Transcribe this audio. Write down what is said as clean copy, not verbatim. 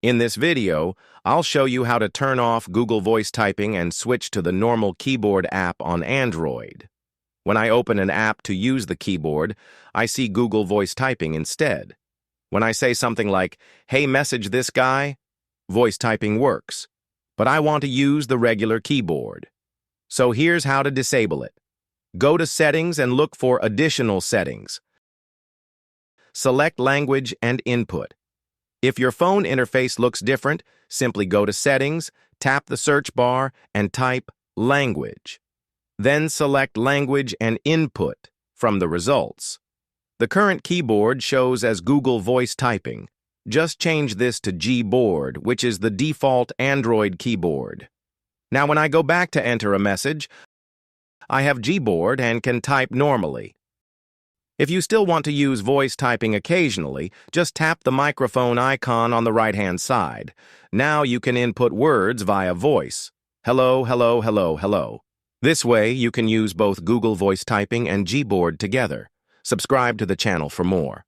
In this video, I'll show you how to turn off Google Voice Typing and switch to the normal keyboard app on Android. When I open an app to use the keyboard, I see Google Voice Typing instead. When I say something like, "Hey, message this guy," voice typing works, but I want to use the regular keyboard. So here's how to disable it. Go to Settings and look for Additional Settings. Select Language and Input. If your phone interface looks different, simply go to Settings, tap the search bar, and type Language. Then select Language and Input from the results. The current keyboard shows as Google Voice Typing. Just change this to Gboard, which is the default Android keyboard. Now when I go back to enter a message, I have Gboard and can type normally. If you still want to use voice typing occasionally, just tap the microphone icon on the right-hand side. Now you can input words via voice. Hello, hello, hello, hello. This way, you can use both Google Voice Typing and Gboard together. Subscribe to the channel for more.